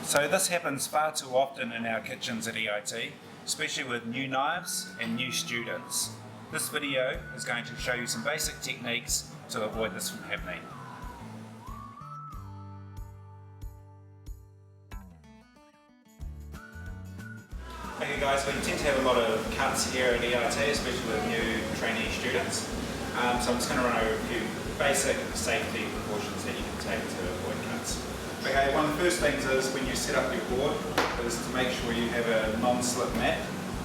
So this happens far too often in our kitchens at EIT, especially with new knives and new students. This video is going to show you some basic techniques to avoid this from happening. Okay guys, we tend to have a lot of cuts here at EIT, especially with new trainee students. So I'm just going to run over a few basic safety precautions that you can take to avoid cuts. Okay, one of the first things is when you set up your board is to make sure you have a non-slip mat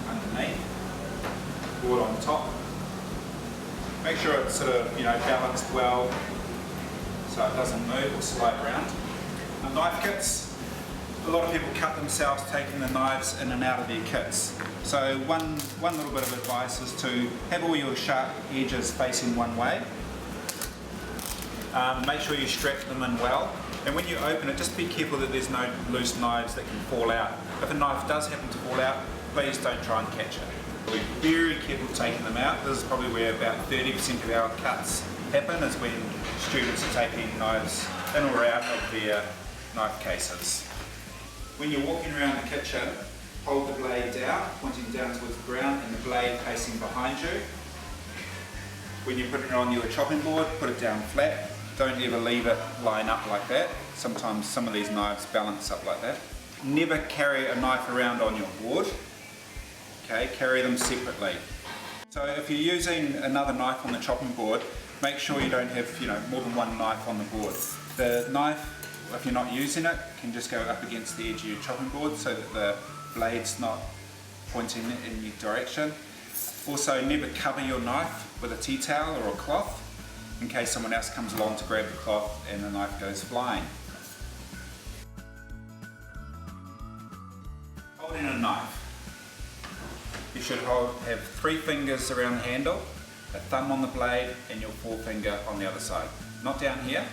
underneath, board on top. Make sure it's sort of balanced well so it doesn't move or slide around. Knife kits. A lot of people cut themselves taking the knives in and out of their kits. So one little bit of advice is to have all your sharp edges facing one way. Make sure you strap them in well. And when you open it, just be careful that there's no loose knives that can fall out. If a knife does happen to fall out, please don't try and catch it. Be very careful taking them out. This is probably where about 30% of our cuts happen, is when students are taking knives in or out of their knife cases. When you're walking around the kitchen, hold the blade down, pointing down towards the ground, and the blade facing behind you. When you're putting it on your chopping board, put it down flat. Don't ever leave it line up like that. Sometimes some of these knives balance up like that. Never carry a knife around on your board. Okay, carry them separately. So if you're using another knife on the chopping board, make sure you don't have more than one knife on the board. The knife, if you're not using it, can just go up against the edge of your chopping board so that the blade's not pointing in your direction. Also, never cover your knife with a tea towel or a cloth in case someone else comes along to grab the cloth and the knife goes flying. Holding a knife. You should have 3 fingers around the handle, a thumb on the blade and your forefinger on the other side. Not down here,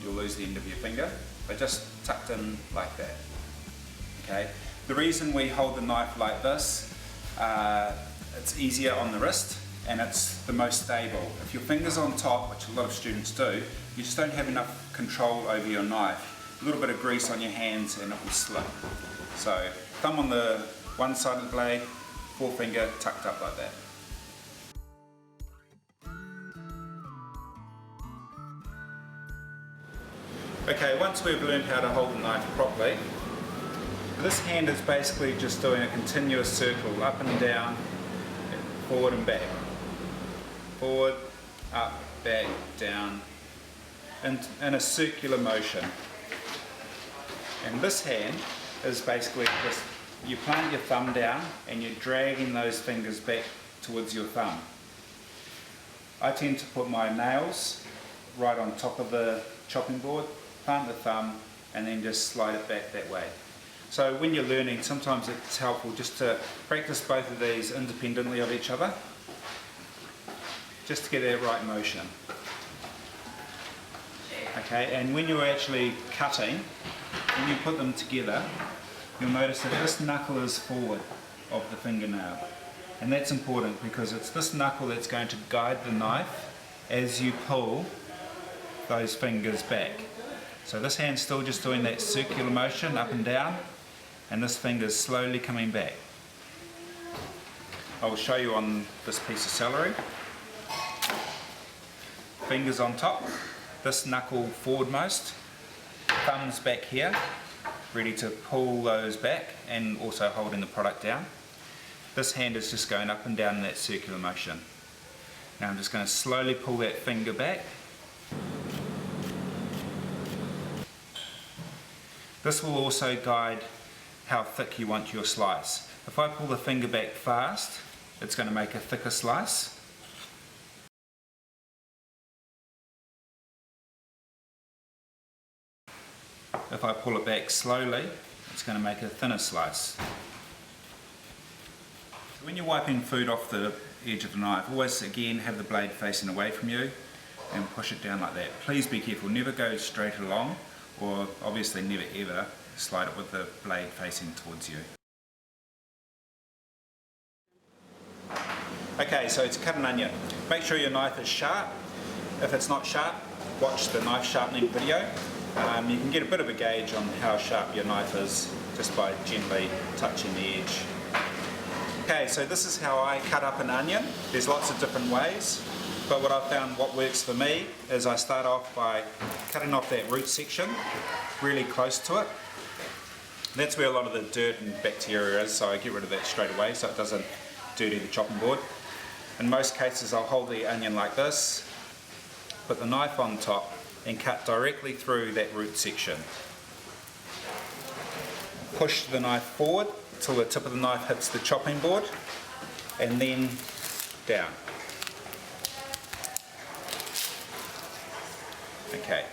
you'll lose the end of your finger, but just tucked in like that. Okay. The reason we hold the knife like this, it's easier on the wrist and it's the most stable. If your finger's on top, which a lot of students do, you just don't have enough control over your knife. A little bit of grease on your hands and it will slip. So thumb on the one side of the blade, forefinger tucked up like that. Okay, once we've learned how to hold the knife properly, this hand is basically just doing a continuous circle, up and down, forward and back. Forward, up, back, down, in a circular motion. And this hand is basically just, you plant your thumb down and you're dragging those fingers back towards your thumb. I tend to put my nails right on top of the chopping board, plant the thumb and then just slide it back that way. So when you're learning, sometimes it's helpful just to practice both of these independently of each other, just to get that right motion. Okay, and when you're actually cutting, when you put them together, you'll notice that this knuckle is forward of the fingernail. And that's important because it's this knuckle that's going to guide the knife as you pull those fingers back. So this hand's still just doing that circular motion up and down, and this finger's slowly coming back. I'll show you on this piece of celery. Fingers on top, this knuckle forwardmost, thumbs back here, ready to pull those back and also holding the product down. This hand is just going up and down in that circular motion. Now I'm just going to slowly pull that finger back. This will also guide how thick you want your slice. If I pull the finger back fast, it's going to make a thicker slice. If I pull it back slowly, it's going to make a thinner slice. So when you're wiping food off the edge of the knife, always again have the blade facing away from you and push it down like that. Please be careful, never go straight along, or obviously never ever slide it with the blade facing towards you. Okay, so to cut an onion, make sure your knife is sharp. If it's not sharp, watch the knife sharpening video. You can get a bit of a gauge on how sharp your knife is just by gently touching the edge. Okay, so this is how I cut up an onion. There's lots of different ways, but what I've found what works for me is I start off by cutting off that root section really close to it. That's where a lot of the dirt and bacteria is, so I get rid of that straight away so it doesn't dirty the chopping board. In most cases I'll hold the onion like this, put the knife on top and cut directly through that root section. Push the knife forward till the tip of the knife hits the chopping board and then down. Okay.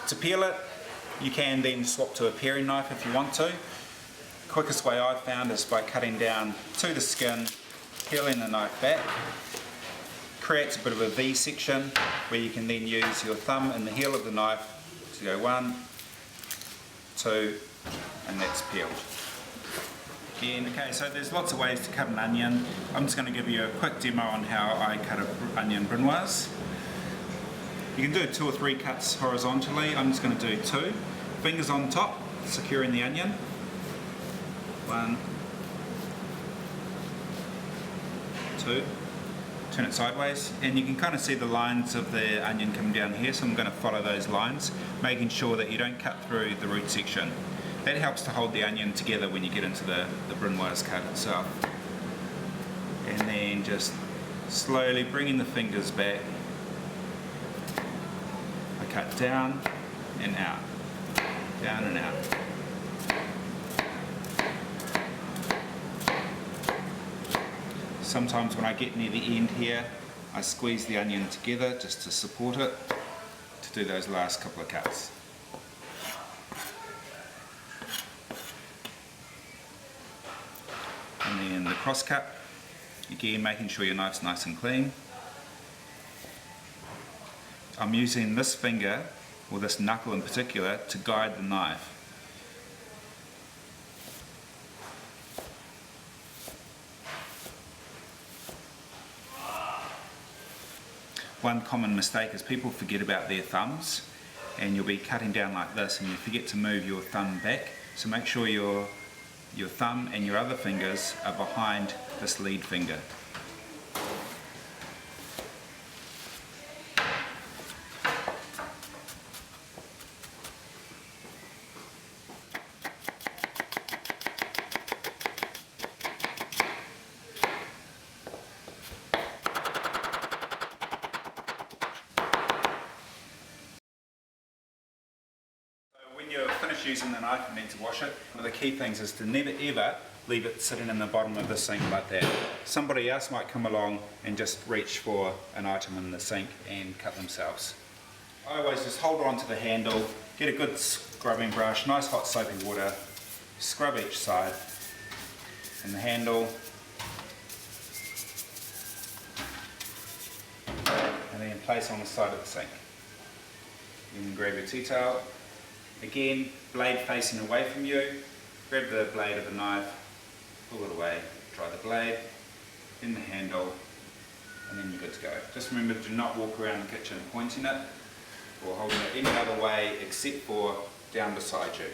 To peel it, you can then swap to a paring knife if you want to. The quickest way I've found is by cutting down to the skin, peeling the knife back. Creates a bit of a V section where you can then use your thumb and the heel of the knife to go 1, 2, and that's peeled. Again, okay, so there's lots of ways to cut an onion. I'm just going to give you a quick demo on how I cut an onion brunoise. You can do 2 or 3 cuts horizontally. I'm just going to do 2. Fingers on top, securing the onion. 1, 2. Turn it sideways, and you can kind of see the lines of the onion coming down here, so I'm going to follow those lines, making sure that you don't cut through the root section. That helps to hold the onion together when you get into the brunoise cut itself. And then just slowly bringing the fingers back, I cut down and out, down and out. Sometimes when I get near the end here, I squeeze the onion together just to support it, to do those last couple of cuts. And then the cross cut, again making sure your knife's nice and clean. I'm using this finger, or this knuckle in particular, to guide the knife. One common mistake is people forget about their thumbs, and you'll be cutting down like this and you forget to move your thumb back, so make sure your thumb and your other fingers are behind this lead finger. When you're finished using the knife and need to wash it, one of the key things is to never ever leave it sitting in the bottom of the sink like that. Somebody else might come along and just reach for an item in the sink and cut themselves. I always just hold on to the handle, get a good scrubbing brush, nice hot soapy water, scrub each side, and the handle, and then place on the side of the sink. You can grab your tea towel. Again, blade facing away from you, grab the blade of the knife, pull it away, dry the blade, then the handle, and then you're good to go. Just remember, do not walk around the kitchen pointing it or holding it any other way except for down beside you.